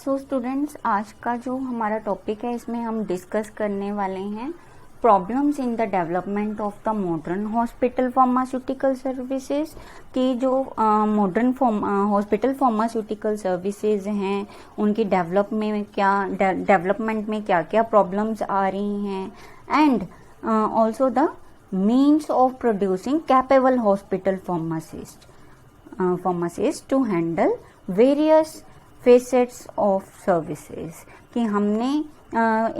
So students, आज का जो हमारा टॉपिक है इसमें हम डिस्कस करने वाले हैं problems in the development of the modern hospital pharmaceutical services की जो मॉडर्न हॉस्पिटल फार्मास्यूटिकल सर्विसेज हैं उनकी डेवलपमेंट में क्या क्या प्रॉब्लम्स आ रही हैं and also the means of producing capable hospital pharmacist to handle various facets of services कि हमने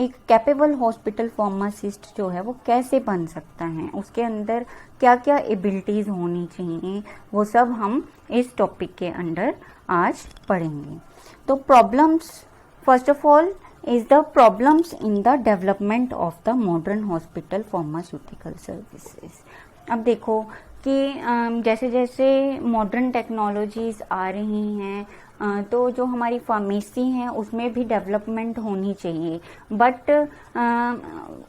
एक कैपेबल हॉस्पिटल फार्मासिस्ट जो है वो कैसे बन सकता है, उसके अंदर क्या क्या एबिलिटीज होनी चाहिए, वो सब हम इस टॉपिक के अंदर आज पढ़ेंगे। तो problems, first of all is the problems in the development of the modern hospital pharmaceutical services. अब देखो कि जैसे जैसे मॉडर्न टेक्नोलॉजीज आ रही हैं तो जो हमारी फार्मेसी है उसमें भी डेवलपमेंट होनी चाहिए, बट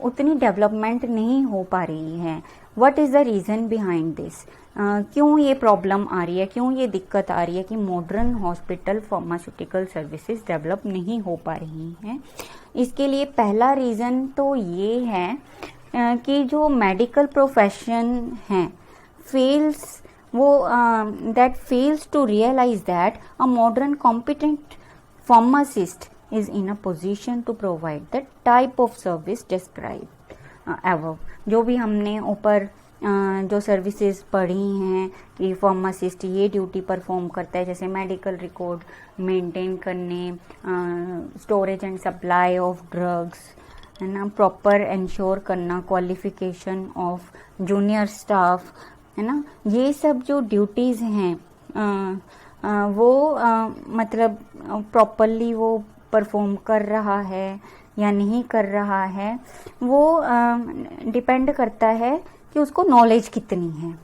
उतनी डेवलपमेंट नहीं हो पा रही है। What is the reason behind this? क्यों ये प्रॉब्लम आ रही है, क्यों ये दिक्कत आ रही है कि modern hospital pharmaceutical services develop नहीं हो पा रही हैं? इसके लिए पहला रीज़न तो ये है कि जो मेडिकल प्रोफेशन है fails to realize that a modern competent pharmacist is in a position to provide the type of service described above। जो भी हमने ऊपर जो सर्विसेज पढ़ी हैं कि फार्मासिस्ट ये ड्यूटी परफॉर्म करता है, जैसे मेडिकल रिकॉर्ड मेंटेन करने, storage and supply of drugs, है ना, प्रॉपर इंश्योर करना क्वालिफिकेशन ऑफ जूनियर स्टाफ, है ना, ये सब जो ड्यूटीज़ हैं वो मतलब प्रॉपरली वो परफॉर्म कर रहा है या नहीं कर रहा है, वो डिपेंड करता है कि उसको नॉलेज कितनी है।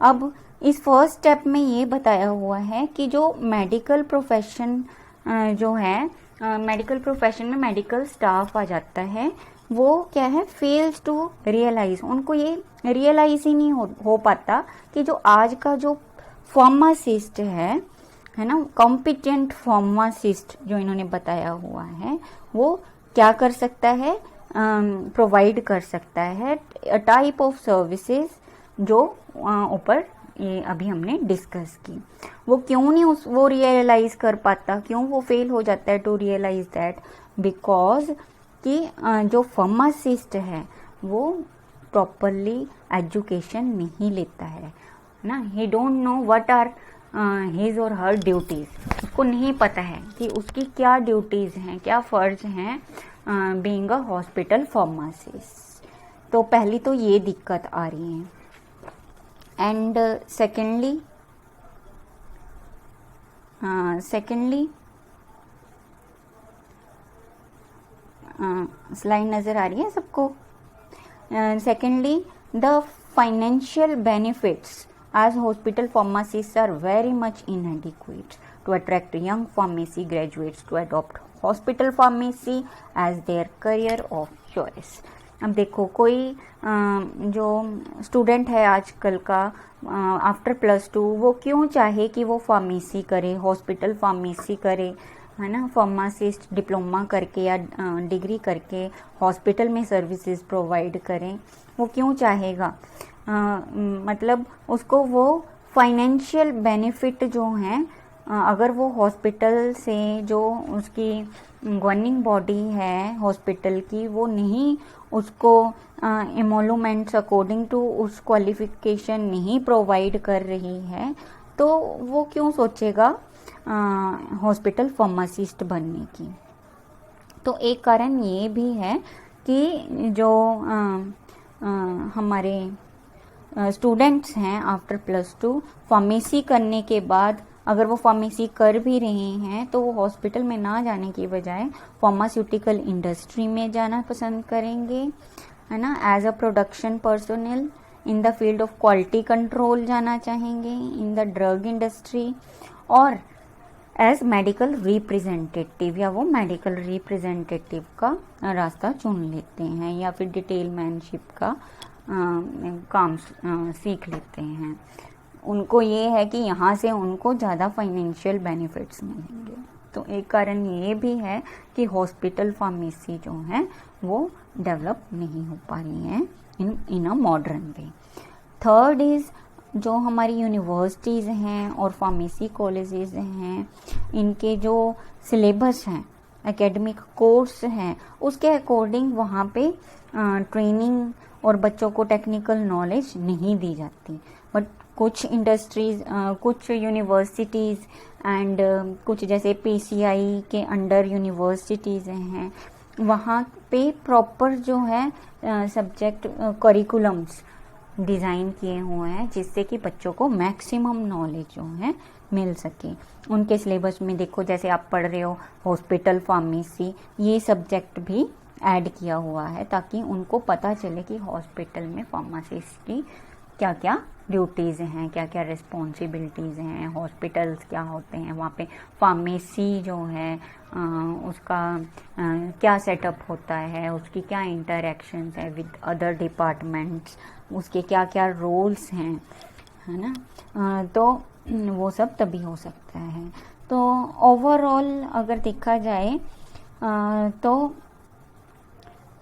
अब इस फर्स्ट स्टेप में ये बताया हुआ है कि जो मेडिकल प्रोफेशन जो है, मेडिकल प्रोफेशन में मेडिकल स्टाफ आ जाता है, वो क्या है, फेल्स टू रियलाइज, उनको ये रियलाइज ही नहीं हो पाता कि जो आज का जो फार्मासिस्ट है ना, कॉम्पिटेंट फार्मासिस्ट जो इन्होंने बताया हुआ है, वो क्या कर सकता है, प्रोवाइड कर सकता है टाइप ऑफ सर्विसेज जो ऊपर ये अभी हमने डिस्कस की। वो क्यों नहीं वो रियलाइज कर पाता, क्यों वो फेल हो जाता है टू रियलाइज दैट? बिकॉज कि जो फार्मासिस्ट है वो प्रॉपरली एजुकेशन नहीं लेता है ना, he don't know what are his or her duties, उसको नहीं पता है कि उसकी क्या ड्यूटीज हैं, क्या फर्ज हैं बीइंग अ हॉस्पिटल फार्मासिस्ट। तो पहली तो ये दिक्कत आ रही है। एंड सेकेंडली स्लाइड नज़र आ रही है सबको? Secondly, the financial benefits as hospital pharmacists are very much inadequate to attract young pharmacy graduates to adopt hospital pharmacy as their career of choice। अब देखो कोई जो स्टूडेंट है आजकल का आफ्टर +2, वो क्यों चाहे कि वो फार्मेसी करे, हॉस्पिटल फार्मेसी करे, है ना, फार्मासिस्ट डिप्लोमा करके या डिग्री करके हॉस्पिटल में सर्विसेज प्रोवाइड करें, वो क्यों चाहेगा? मतलब उसको वो फाइनेंशियल बेनिफिट जो हैं, अगर वो हॉस्पिटल से जो उसकी गवर्निंग बॉडी है हॉस्पिटल की, वो नहीं उसको एमोलूमेंट्स अकॉर्डिंग टू उस क्वालिफिकेशन नहीं प्रोवाइड कर रही है, तो वो क्यों सोचेगा हॉस्पिटल फार्मासिस्ट बनने की? तो एक कारण ये भी है कि जो हमारे स्टूडेंट्स हैं आफ्टर +2 फार्मेसी करने के बाद, अगर वो फार्मेसी कर भी रहे हैं तो वो हॉस्पिटल में ना जाने की बजाय फार्मास्यूटिकल इंडस्ट्री में जाना पसंद करेंगे, है ना, as a production personal in the field of quality control जाना चाहेंगे, इन द ड्रग इंडस्ट्री, और एज मेडिकल रिप्रेजेंटेटिव या वो मेडिकल रिप्रेजेंटेटिव का रास्ता चुन लेते हैं, या फिर डिटेलमैनशिप का काम सीख लेते हैं। उनको ये है कि यहाँ से उनको ज़्यादा फाइनेंशियल बेनिफिट्स मिलेंगे। तो एक कारण ये भी है कि हॉस्पिटल फार्मेसी जो है वो डेवलप नहीं हो पा रही है in a modern way. Third is जो हमारी यूनिवर्सिटीज़ हैं और फार्मेसी कॉलेजेस हैं, इनके जो सिलेबस हैं, एकेडमिक कोर्स हैं, उसके अकॉर्डिंग वहाँ पे ट्रेनिंग और बच्चों को टेक्निकल नॉलेज नहीं दी जाती। बट कुछ इंडस्ट्रीज, कुछ यूनिवर्सिटीज़ एंड कुछ जैसे पीसीआई के अंडर यूनिवर्सिटीज़ हैं, वहाँ पे प्रॉपर जो है सब्जेक्ट करिकुलम्स डिज़ाइन किए हुए हैं जिससे कि बच्चों को मैक्सिमम नॉलेज जो है मिल सके। उनके सिलेबस में देखो, जैसे आप पढ़ रहे हो हॉस्पिटल फार्मेसी, ये सब्जेक्ट भी ऐड किया हुआ है ताकि उनको पता चले कि हॉस्पिटल में फार्मासिस्ट की क्या क्या ड्यूटीज़ हैं, क्या क्या रिस्पॉन्सिबिलिटीज़ हैं, हॉस्पिटल्स क्या होते हैं, वहाँ पे फार्मेसी जो है उसका क्या सेटअप होता है, उसकी क्या इंटरेक्शंस है विद अदर डिपार्टमेंट्स, उसके क्या क्या रोल्स हैं, है ना। तो वो सब तभी हो सकता है। तो ओवरऑल अगर देखा जाए तो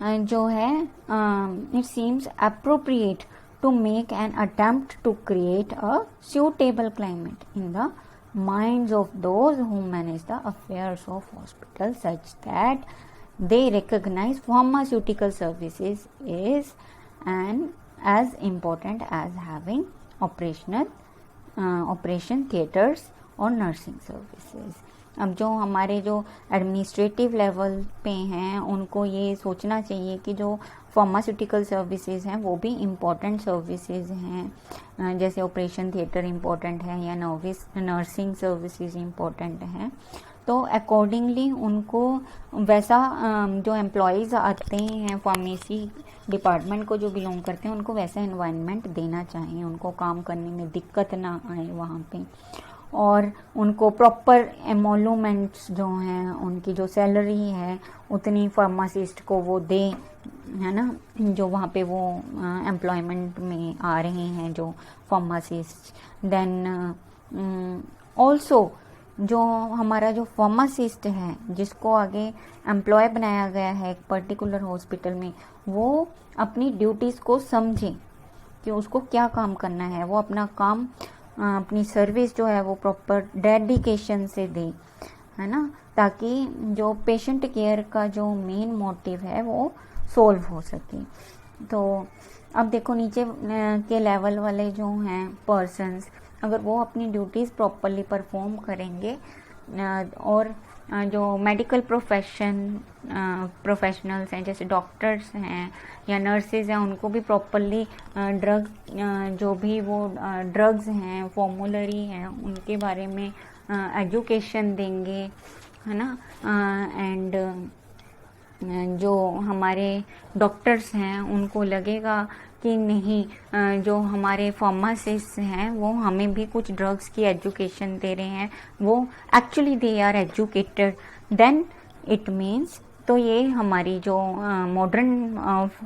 जो है it seems appropriate to make an attempt to create a suitable climate in the minds of those who manage the affairs of hospitals such that they recognize pharmaceutical services is as important as having operation theaters or nursing services। अब जो हमारे जो administrative level पे हैं उनको ये सोचना चाहिए कि जो फार्मास्यूटिकल सर्विसेज हैं वो भी इम्पॉर्टेंट सर्विसेज हैं, जैसे ऑपरेशन थिएटर इम्पॉर्टेंट है या नर्सिंग सर्विसेज इम्पॉर्टेंट हैं। तो अकॉर्डिंगली उनको वैसा जो एम्प्लॉयज़ आते हैं फार्मेसी डिपार्टमेंट को जो बिलोंग करते हैं उनको वैसा एनवायरनमेंट देना चाहिए, उनको काम करने में दिक्कत ना आए वहाँ पे, और उनको प्रॉपर एमोलूमेंट्स जो हैं, उनकी जो सैलरी है उतनी फार्मासिस्ट को वो दे, है ना, जो वहाँ पे वो एम्प्लॉयमेंट में आ रहे हैं जो फार्मासिस्ट। देन ऑल्सो जो हमारा जो फार्मासिस्ट है जिसको आगे एम्प्लॉय बनाया गया है एक पर्टिकुलर हॉस्पिटल में, वो अपनी ड्यूटीज़ को समझे कि उसको क्या काम करना है, वो अपना काम अपनी सर्विस जो है वो प्रॉपर डेडिकेशन से दे, है ना, ताकि जो पेशेंट केयर का जो मेन मोटिव है वो सोल्व हो सके। तो अब देखो नीचे के लेवल वाले जो हैं पर्सन्स, अगर वो अपनी ड्यूटीज़ प्रॉपरली परफॉर्म करेंगे और जो मेडिकल प्रोफेशनल्स हैं जैसे डॉक्टर्स हैं या नर्सेज हैं, उनको भी प्रॉपरली जो भी वो ड्रग्स हैं, फॉर्मूलरी हैं, उनके बारे में एजुकेशन देंगे, है ना। एंड जो हमारे डॉक्टर्स हैं उनको लगेगा कि नहीं, जो हमारे फार्मासिस्ट हैं वो हमें भी कुछ ड्रग्स की एजुकेशन दे रहे हैं, वो actually they are educated, then it means तो ये हमारी जो मॉडर्न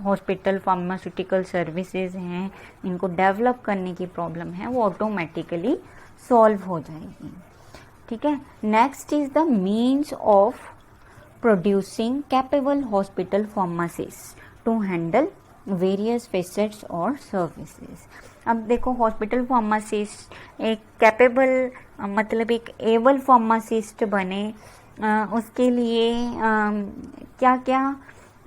हॉस्पिटल फार्मास्यूटिकल सर्विसेज हैं इनको डेवलप करने की प्रॉब्लम है वो ऑटोमेटिकली सॉल्व हो जाएगी। ठीक है। Next is the means of producing capable hospital pharmacist to handle various facets और सर्विसेज। अब देखो हॉस्पिटल फार्मासिस्ट एक कैपेबल मतलब एक एबल फार्मासिस्ट बने, उसके लिए क्या क्या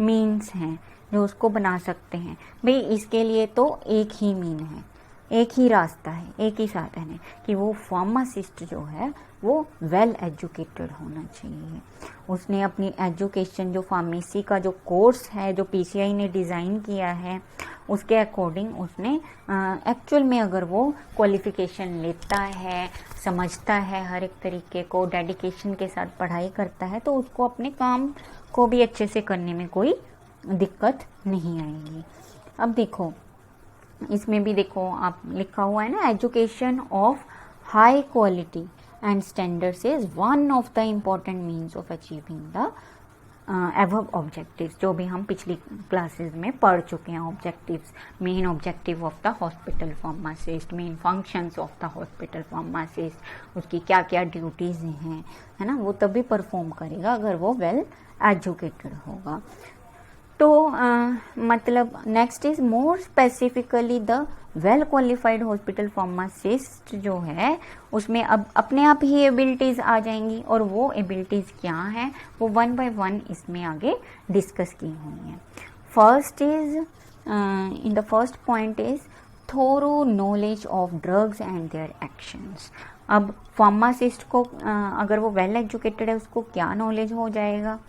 मीन्स हैं जो उसको बना सकते हैं। भाई इसके लिए तो एक ही मीन है, एक ही रास्ता है, एक ही साधन है कि वो फार्मासिस्ट जो है वो वेल एजुकेटेड होना चाहिए। उसने अपनी एजुकेशन जो फार्मेसी का जो कोर्स है जो पीसीआई ने डिज़ाइन किया है उसके अकॉर्डिंग उसने एक्चुअल में अगर वो क्वालिफिकेशन लेता है, समझता है हर एक तरीके को, डेडिकेशन के साथ पढ़ाई करता है, तो उसको अपने काम को भी अच्छे से करने में कोई दिक्कत नहीं आएगी। अब देखो इसमें भी देखो आप लिखा हुआ है ना, education of high quality and standards is one of the important means of achieving the above objectives, जो भी हम पिछली क्लासेस में पढ़ चुके हैं objectives, main objective of the hospital pharmacist, main functions of the hospital pharmacist, उसकी क्या क्या ड्यूटीज़ हैं, है ना, वो तभी परफॉर्म करेगा अगर वो वेल एजुकेटेड होगा। तो मतलब next is more specifically the well qualified hospital pharmacist जो है उसमें अब अपने आप ही एबिलिटीज़ आ जाएंगी, और वो एबिलिटीज़ क्या हैं वो 1 बाय 1 इसमें आगे डिस्कस की हुई हैं। First is in the first point is thorough knowledge of drugs and their actions. अब फार्मासिस्ट को अगर वो वेल एजुकेटेड है उसको क्या नॉलेज हो जाएगा,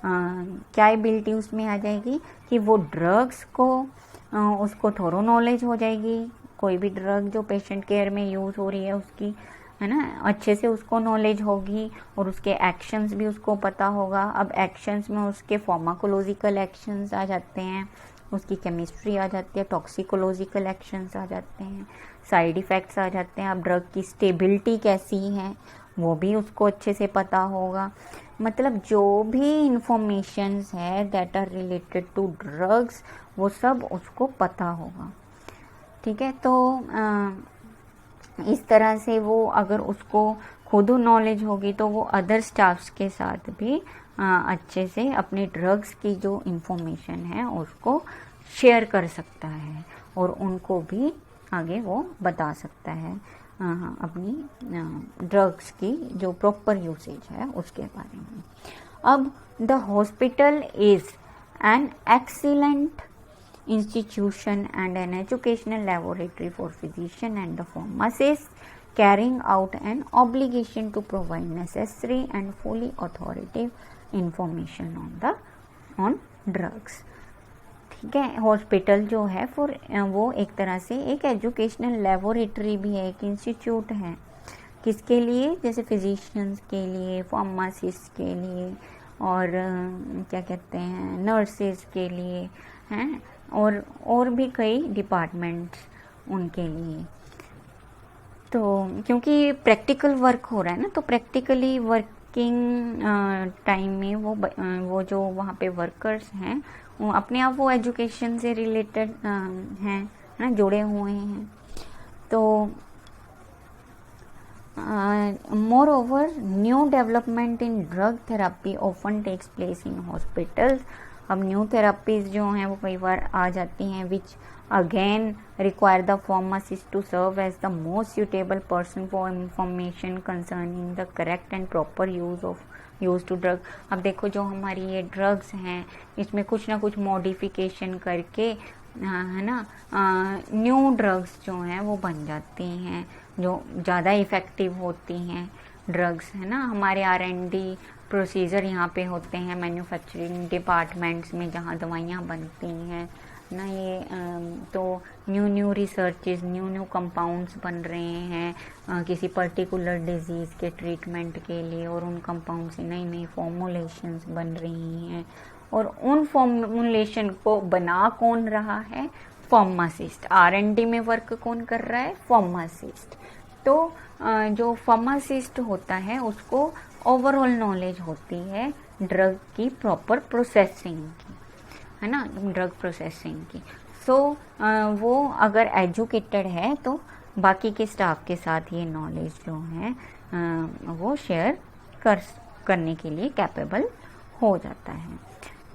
क्या एबिलिटी उसमें आ जाएगी कि वो ड्रग्स को उसको थोरो नॉलेज हो जाएगी, कोई भी ड्रग जो पेशेंट केयर में यूज़ हो रही है उसकी, है ना, अच्छे से उसको नॉलेज होगी, और उसके एक्शंस भी उसको पता होगा। अब एक्शंस में उसके फार्माकोलॉजिकल एक्शंस आ जाते हैं, उसकी केमिस्ट्री आ जाती है, टॉक्सिकोलॉजिकल एक्शंस आ जाते हैं, साइड इफ़ेक्ट्स आ जाते हैं। अब ड्रग की स्टेबिलिटी कैसी है वो भी उसको अच्छे से पता होगा। मतलब जो भी इंफॉर्मेशंस है that are related to drugs वो सब उसको पता होगा, ठीक है। तो इस तरह से वो अगर उसको खुद नॉलेज होगी तो वो अदर स्टाफ्स के साथ भी अच्छे से अपनी ड्रग्स की जो इंफॉर्मेशन है उसको शेयर कर सकता है, और उनको भी आगे वो बता सकता है अपनी ड्रग्स की जो प्रॉपर यूसेज है उसके बारे में। अब the hospital is an excellent institution and an educational laboratory for physician and the pharmacist carrying out an obligation to provide necessary and fully authoritative information on drugs, ठीक है। Hospital जो है वो एक तरह से एक एजुकेशनल लेबोरेटरी भी है, एक इंस्टीट्यूट है, किसके लिए, जैसे फिजिशियंस के लिए, फार्मासिस्ट के लिए, और क्या कहते हैं नर्सेज के लिए हैं, और भी कई डिपार्टमेंट्स उनके लिए। तो क्योंकि प्रैक्टिकल वर्क हो रहा है ना, तो प्रैक्टिकली वर्किंग टाइम में वो जो वहाँ पे वर्कर्स हैं वो अपने आप वो एजुकेशन से रिलेटेड हैं ना, जुड़े हुए हैं। तो more new development in drug therapy often takes place in hospitals. अब न्यू थेरापीज जो हैं वो कई बार आ जाती हैं which again require the pharmacist to serve as the most suitable person for information concerning the correct and proper use to drug. अब देखो जो हमारी ये ड्रग्स हैं इसमें कुछ ना कुछ मॉडिफिकेशन करके है ना न्यू ड्रग्स जो हैं वो बन जाती हैं जो ज़्यादा इफ़ेक्टिव होती हैं ड्रग्स, है ना। हमारे R&D प्रोसीजर यहाँ पे होते हैं मैन्युफैक्चरिंग डिपार्टमेंट्स में जहाँ दवाइयाँ बनती हैं ना, ये तो न्यू रिसर्चेज, न्यू कंपाउंड्स बन रहे हैं किसी पर्टिकुलर डिजीज़ के ट्रीटमेंट के लिए, और उन कंपाउंड से नई फॉर्मुलेशंस बन रही हैं, और उन फॉर्मुलेशन को बना कौन रहा है, फार्मासिस्ट। R&D में वर्क कौन कर रहा है, फार्मासिस्ट। तो जो फार्मासिस्ट होता है उसको ओवरऑल नॉलेज होती है ड्रग की प्रॉपर प्रोसेसिंग की, है ना, ड्रग प्रोसेसिंग की। सो वो अगर एजुकेटेड है तो बाकी के स्टाफ के साथ ये नॉलेज जो है वो शेयर करने के लिए कैपेबल हो जाता है।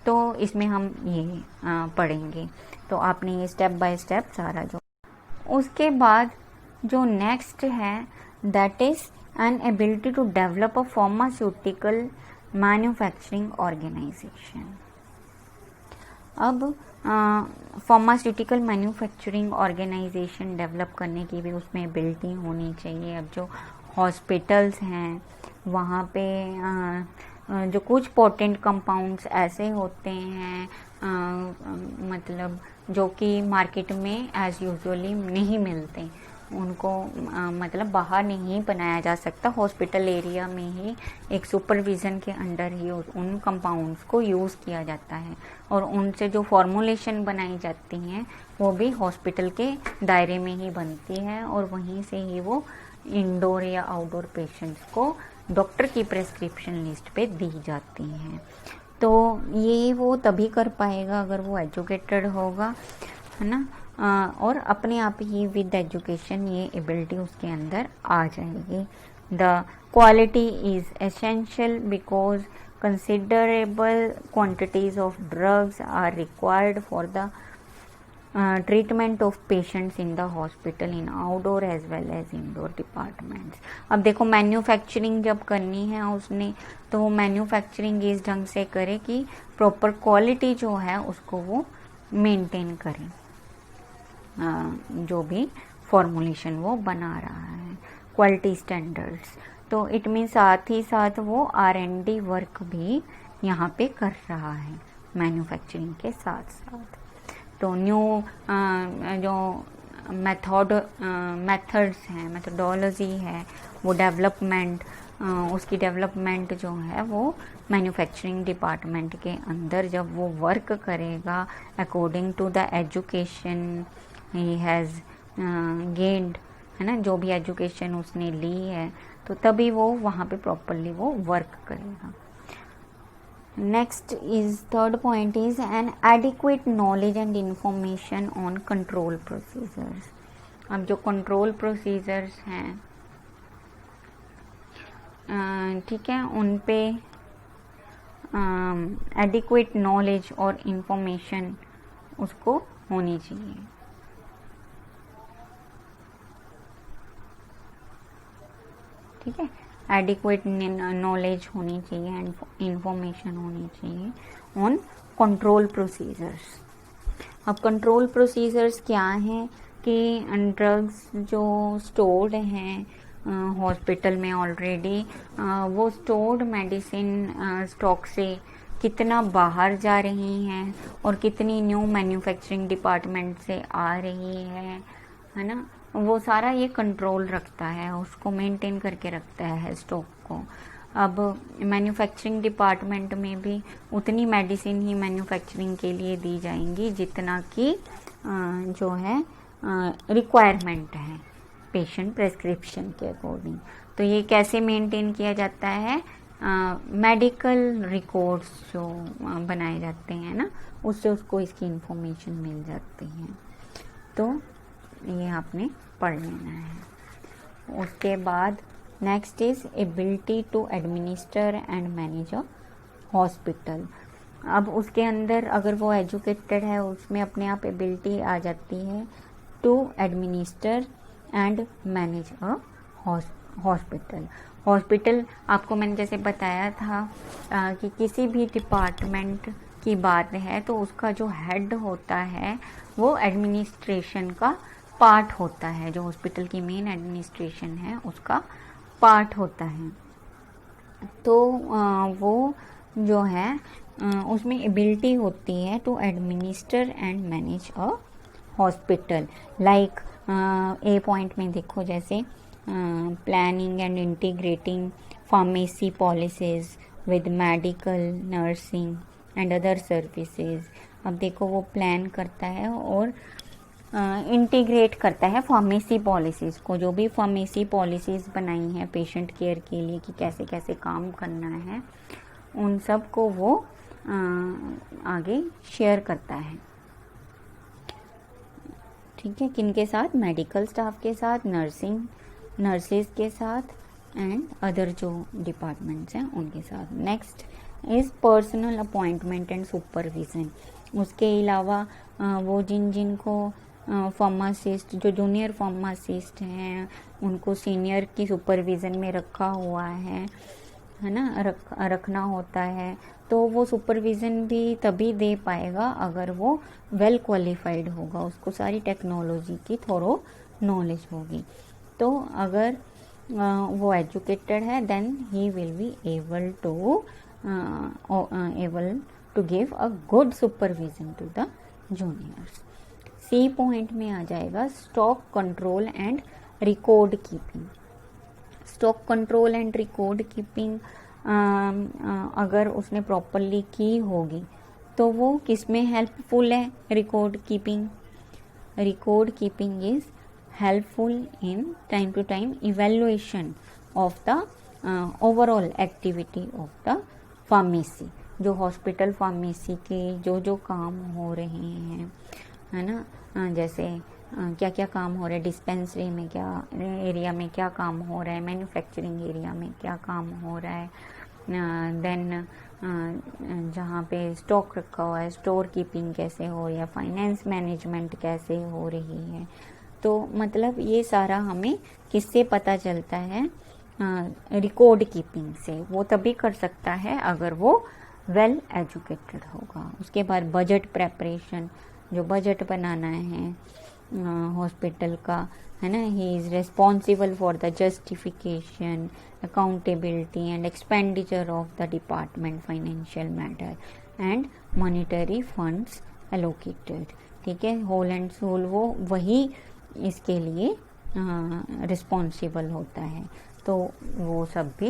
तो इसमें हम ये पढ़ेंगे, तो आपने ये स्टेप बाय स्टेप सारा जो। उसके बाद जो नेक्स्ट है that is an ability to develop a pharmaceutical manufacturing organisation. अब फार्मास्यूटिकल मैन्युफैक्चरिंग ऑर्गेनाइजेशन डेवलप करने की भी उसमें एबिलिटी होनी चाहिए। अब जो हॉस्पिटल्स हैं वहाँ पे जो कुछ पोटेंट कंपाउंड्स ऐसे होते हैं मतलब जो कि मार्केट में एज यूजुअली नहीं मिलते, उनको मतलब बाहर नहीं बनाया जा सकता, हॉस्पिटल एरिया में ही एक सुपरविज़न के अंडर ही उन कंपाउंड्स को यूज़ किया जाता है, और उनसे जो फॉर्मुलेशन बनाई जाती हैं वो भी हॉस्पिटल के दायरे में ही बनती है, और वहीं से ही वो इंडोर या आउटडोर पेशेंट्स को डॉक्टर की प्रेस्क्रिप्शन लिस्ट पे दी जाती हैं। तो ये वो तभी कर पाएगा अगर वो एजुकेटेड होगा, है ना, और अपने आप ही विद एजुकेशन ये एबिलिटी उसके अंदर आ जाएगी. The quality is essential because considerable quantities of drugs are required for the treatment of patients in the hospital in outdoor as well as indoor departments. अब देखो मैन्युफैक्चरिंग जब करनी है उसने, तो वो मैन्युफैक्चरिंग इस ढंग से करे कि प्रॉपर क्वालिटी जो है उसको वो मेंटेन करे, जो भी फॉर्मुलेशन वो बना रहा है, क्वालिटी स्टैंडर्ड्स. तो इट मीन साथ ही साथ वो R&D वर्क भी यहाँ पे कर रहा है मैन्युफैक्चरिंग के साथ साथ. तो न्यू जो मेथड्स हैं, मेथडोलॉजी है, वो डेवलपमेंट, उसकी डेवलपमेंट जो है वो मैन्युफैक्चरिंग डिपार्टमेंट के अंदर जब वो वर्क करेगा according to the education he has gained, है ना, जो भी एजुकेशन उसने ली है, तो तभी वो वहाँ पे प्रॉपरली वो वर्क करेगा. Next is third point is an adequate knowledge and information on control procedures. अब जो कंट्रोल प्रोसीजर्स हैं, ठीक है, उन पे एडिक्वेट नॉलेज और इंफॉर्मेशन उसको होनी चाहिए. ठीक है, एडिक्वेट नॉलेज होनी चाहिए एंड इंफॉर्मेशन होनी चाहिए ऑन कंट्रोल प्रोसीजर्स. अब कंट्रोल प्रोसीजर्स क्या हैं कि ड्रग्स जो स्टोर्ड हैं हॉस्पिटल में ऑलरेडी, वो स्टोर्ड मेडिसिन स्टॉक से कितना बाहर जा रही हैं और कितनी न्यू मैन्युफैक्चरिंग डिपार्टमेंट से आ रही है ना, वो सारा ये कंट्रोल रखता है, उसको मेंटेन करके रखता है स्टॉक को. अब मैन्युफैक्चरिंग डिपार्टमेंट में भी उतनी मेडिसिन ही मैन्युफैक्चरिंग के लिए दी जाएंगी जितना कि जो है रिक्वायरमेंट है पेशेंट प्रेस्क्रिप्शन के अकॉर्डिंग. तो ये कैसे मेंटेन किया जाता है, मेडिकल रिकॉर्ड्स जो बनाए जाते हैं ना, उससे उसको इसकी इंफॉर्मेशन मिल जाती है. तो ये आपने पढ़ लेना है. उसके बाद next is ability to administer and manage a hospital. अब उसके अंदर अगर वो एजुकेटेड है उसमें अपने आप एबिलिटी आ जाती है to administer and manage a hospital. Hospital आपको मैंने जैसे बताया था कि किसी भी डिपार्टमेंट की बात है तो उसका जो हेड होता है वो एडमिनिस्ट्रेशन का पार्ट होता है, जो हॉस्पिटल की मेन एडमिनिस्ट्रेशन है उसका पार्ट होता है. तो वो जो है उसमें एबिलिटी होती है to administer and manage a hospital. Like A point में देखो, जैसे planning and integrating pharmacy policies with medical, nursing and other services. अब देखो वो प्लान करता है और इंटीग्रेट करता है फार्मेसी पॉलिसीज़ को, जो भी फार्मेसी पॉलिसीज़ बनाई हैं पेशेंट केयर के लिए कि कैसे कैसे काम करना है, उन सब को वो आगे शेयर करता है. ठीक है, किनके साथ, मेडिकल स्टाफ के साथ, नर्सेज के साथ एंड अदर जो डिपार्टमेंट्स हैं उनके साथ. Next is personal appointment and supervision. उसके अलावा वो जिनको फार्मासिस्ट, जो जूनियर फार्मासिस्ट हैं, उनको सीनियर की सुपरविज़न में रखा हुआ है ना, रखना होता है. तो वो सुपरविज़न भी तभी दे पाएगा अगर वो वेल क्वालिफाइड होगा, उसको सारी टेक्नोलॉजी की थोड़ा नॉलेज होगी. तो अगर वो एजुकेटेड है then he will be able to give a good supervision to the juniors. C point में आ जाएगा stock control and record keeping. Stock control and record keeping अगर उसने प्रॉपरली की होगी तो वो किस में हेल्पफुल है. Record keeping is helpful in time to time evaluation of the overall activity of the pharmacy. जो हॉस्पिटल फार्मेसी के जो काम हो रहे हैं, है ना, जैसे क्या क्या काम हो रहा है, डिस्पेंसरी में क्या एरिया में क्या काम हो रहा है, मैन्युफैक्चरिंग एरिया में क्या काम हो रहा है, देन जहाँ पे स्टॉक रखा हुआ है स्टोर कीपिंग कैसे हो रही है, फाइनेंस मैनेजमेंट कैसे हो रही है। तो मतलब ये सारा हमें किससे पता चलता है, रिकॉर्ड कीपिंग से। वो तभी कर सकता है अगर वो वेल एजुकेटेड होगा। उसके बाद बजट प्रेपरेशन, जो बजट बनाना है हॉस्पिटल का, है ना, he is responsible for the justification, accountability and expenditure of the department financial matter and monetary funds allocated. ठीक है, होल एंड सोल वो वही इसके लिए रिस्पॉन्सिबल होता है। तो वो सब भी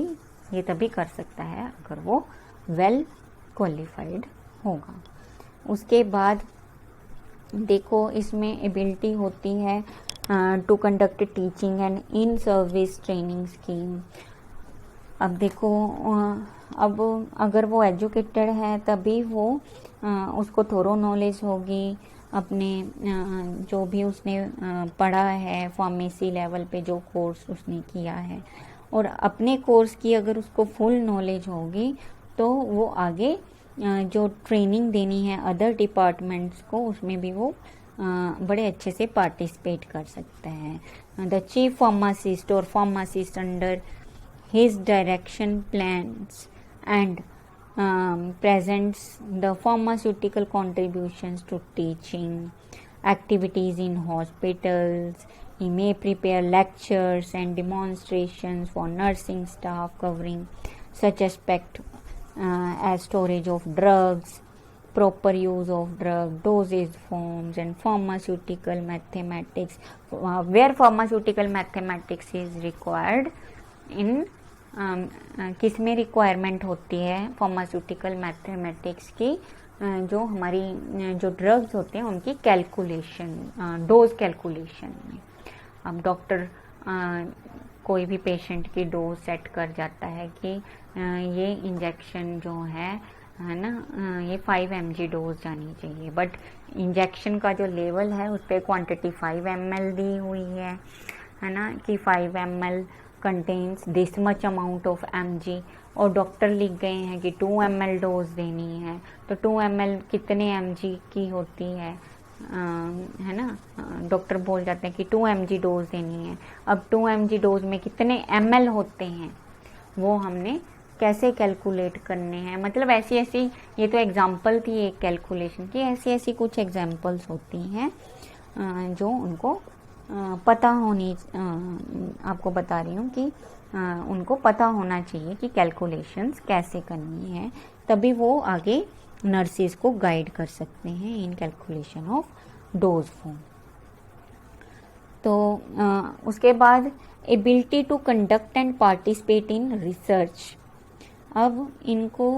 ये तभी कर सकता है अगर वो वेल क्वालिफाइड होगा। उसके बाद देखो इसमें एबिलिटी होती है to conduct teaching and in service training scheme. अब देखो अब अगर वो एजुकेटेड है तभी वो उसको थोरो नॉलेज होगी अपने जो भी उसने पढ़ा है फार्मेसी लेवल पे, जो कोर्स उसने किया है, और अपने कोर्स की अगर उसको फुल नॉलेज होगी तो वो आगे जो ट्रेनिंग देनी है अदर डिपार्टमेंट्स को, उसमें भी वो बड़े अच्छे से पार्टिसिपेट कर सकता है। द चीफ फार्मासिस्ट और pharmacist under his direction plans and presents the pharmaceutical contributions to teaching activities in hospitals. He may prepare lectures and demonstrations for nursing staff covering such aspect as storage of drugs, proper use of drug, dosage forms and pharmaceutical mathematics, where pharmaceutical mathematics is required in किस में requirement होती है pharmaceutical mathematics की, जो हमारी जो drugs होते हैं उनकी कैलकुलेशन, डोज कैलकुलेशन में। अब डॉक्टर कोई भी पेशेंट की डोज सेट कर जाता है कि ये इंजेक्शन जो है ना, ये 5 mg डोज जानी चाहिए, बट इंजेक्शन का जो लेवल है उस पर क्वांटिटी 5 ml दी हुई है ना, कि 5 ml contains this much amount of mg, और डॉक्टर लिख गए हैं कि 2 ml डोज देनी है, तो 2 ml कितने mg की होती है ना, डॉक्टर बोल जाते हैं कि 2 mg डोज देनी है। अब 2 mg डोज में कितने ml होते हैं वो हमने कैसे कैलकुलेट करने हैं, मतलब ऐसी ऐसी, ये तो एग्जाम्पल थी एक कैलकुलेशन की, ऐसी ऐसी कुछ एग्जाम्पल्स होती हैं जो उनको पता होनी, आपको बता रही हूँ कि उनको पता होना चाहिए कि कैलकुलेशंस कैसे करनी है, तभी वो आगे नर्सिस को गाइड कर सकते हैं in calculation of dose form. तो उसके बाद ability to conduct and participate in research. अब इनको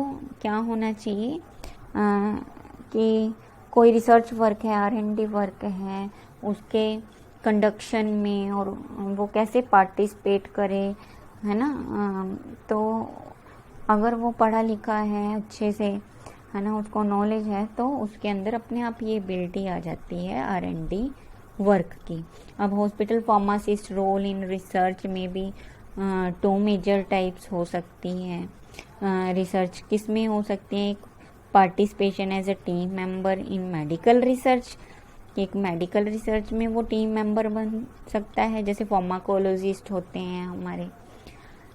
क्या होना चाहिए कि कोई रिसर्च वर्क है, R&D वर्क है, उसके कंडक्शन में और वो कैसे पार्टिसिपेट करे, है ना। तो अगर वो पढ़ा लिखा है अच्छे से, है ना, उसको नॉलेज है, तो उसके अंदर अपने आप ये एबिलिटी आ जाती है R&D वर्क की। अब hospital pharmacist role in research में भी 2 मेजर टाइप्स हो सकती हैं। रिसर्च किस में हो सकती है, participation as a team member in medical research, एक मेडिकल रिसर्च में वो टीम मेंबर बन सकता है, जैसे फार्माकोलॉजिस्ट होते हैं हमारे,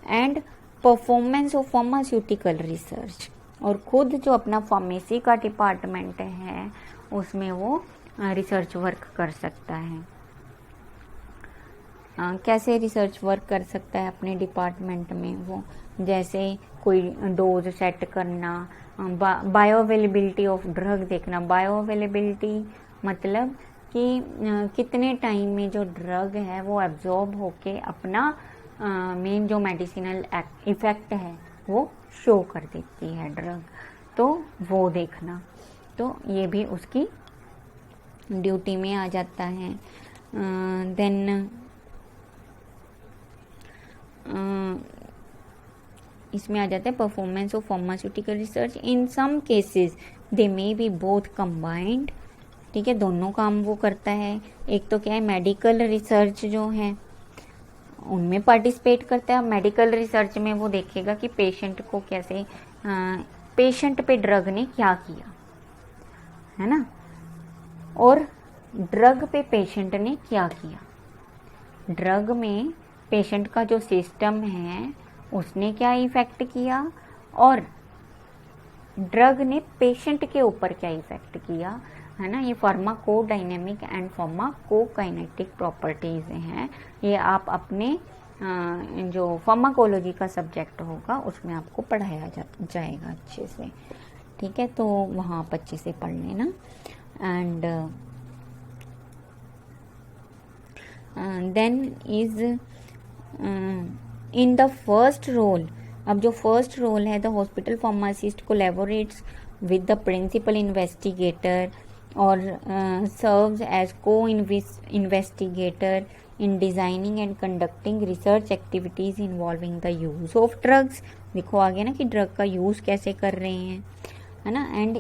and performance of pharmaceutical research, और खुद जो अपना फार्मेसी का डिपार्टमेंट है उसमें वो रिसर्च वर्क कर सकता है। कैसे रिसर्च वर्क कर सकता है अपने डिपार्टमेंट में वो, जैसे कोई डोज सेट करना, बायो अवेलेबिलिटी ऑफ ड्रग देखना। बायो अवेलेबिलिटी मतलब कि कितने टाइम में जो ड्रग है वो एब्जॉर्ब होके अपना मेन जो मेडिसिनल इफेक्ट है वो शो कर देती है ड्रग, तो वो देखना, तो ये भी उसकी ड्यूटी में आ जाता है। देन इसमें आ जाता है performance of pharmaceutical research. In some cases they may be both combined, ठीक है, दोनों काम वो करता है। एक तो क्या है, मेडिकल रिसर्च जो है उनमें पार्टिसिपेट करता है। मेडिकल रिसर्च में वो देखेगा कि पेशेंट को कैसे, पेशेंट पे ड्रग ने क्या किया, है ना, और ड्रग पे पेशेंट ने क्या किया। ड्रग में पेशेंट का जो सिस्टम है उसने क्या इफेक्ट किया, और ड्रग ने पेशेंट के ऊपर क्या इफेक्ट किया, है ना। ये फार्माकोडायनेमिक एंड फार्माकोकाइनेटिक प्रॉपर्टीज हैं। ये आप अपने जो फार्माकोलॉजी का सब्जेक्ट होगा उसमें आपको पढ़ाया जाएगा अच्छे से, ठीक है, तो वहाँ आप अच्छे से पढ़ लेना। And then is in the first role, अब जो फर्स्ट रोल है, the hospital pharmacist collaborates with the principal investigator और serves as co investigator in designing and conducting research activities involving the use of drugs। देखो आगे ना कि drug का use कैसे कर रहे हैं, है ना। And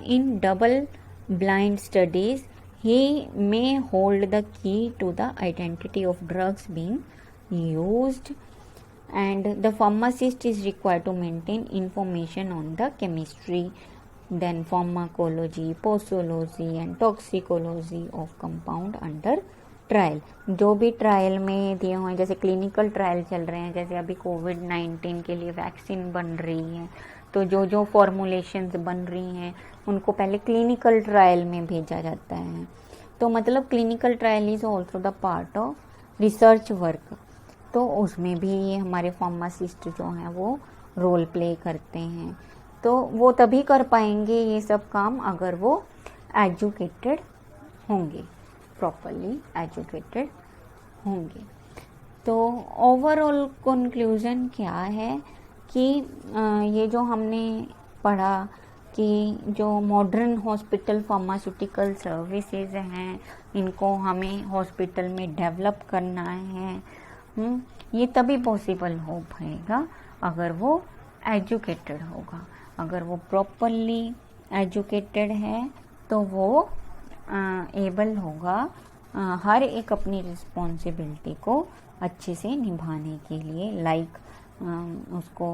in double blind studies he may hold the key to the identity of drugs being used, and the pharmacist is required to maintain information on the chemistry, then pharmacology, posology and toxicology of compound under trial. जो भी trial में दिए हुए, जैसे clinical trial चल रहे हैं, जैसे अभी कोविड-19 के लिए वैक्सीन बन रही है, तो जो जो फॉर्मुलेशंस बन रही हैं उनको पहले क्लिनिकल ट्रायल में भेजा जाता है। तो मतलब clinical trial is also the part of research work, तो उसमें भी हमारे फार्मासिस्ट जो हैं वो रोल प्ले करते हैं। तो वो तभी कर पाएंगे ये सब काम अगर वो एजुकेटेड होंगे, प्रॉपरली एजुकेटेड होंगे। तो ओवरऑल कंक्लूजन क्या है कि ये जो हमने पढ़ा कि जो मॉडर्न हॉस्पिटल फार्मास्यूटिकल सर्विसेज हैं इनको हमें हॉस्पिटल में डेवलप करना है। ये तभी पॉसिबल हो पाएगा अगर वो एजुकेटेड होगा। अगर वो प्रॉपरली एजुकेटेड है तो वो एबल होगा हर एक अपनी रिस्पॉन्सिबिलिटी को अच्छे से निभाने के लिए। लाइक उसको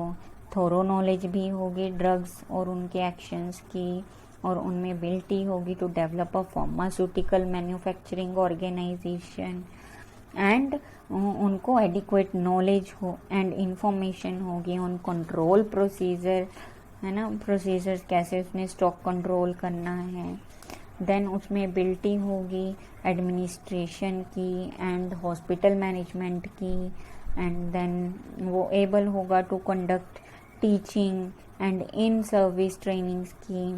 थोरो नॉलेज भी होगी ड्रग्स और उनके एक्शंस की, और उनमें एबिलिटी होगी to develop a pharmaceutical manufacturing organisation, and उनको एडिक्वेट नॉलेज हो एंड इंफॉर्मेशन होगी ऑन कंट्रोल प्रोसीजर, है ना, प्रोसीजर्स कैसे उसने स्टॉक कंट्रोल करना है। देन उसमें एबिलिटी होगी एडमिनिस्ट्रेशन की एंड हॉस्पिटल मैनेजमेंट की, एंड देन वो एबल होगा to conduct teaching and in service training scheme,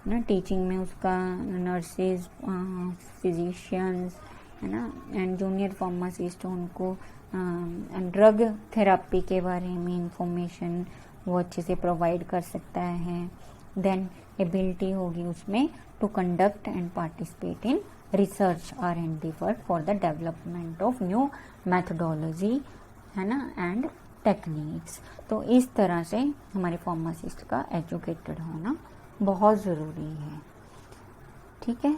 ना, टीचिंग में उसका नर्सेज, फिजिशियंस, है ना, एंड जूनियर फार्मासिस्ट उनको ड्रग थेरापी के बारे में इंफॉर्मेशन वो अच्छे से प्रोवाइड कर सकता है। देन एबिलिटी होगी उसमें to conduct and participate in research R&D work for the development of new methodology, है ना, एंड टेक्निक्स। तो इस तरह से हमारे फार्मासिस्ट का एजुकेटेड होना बहुत ज़रूरी है, ठीक है।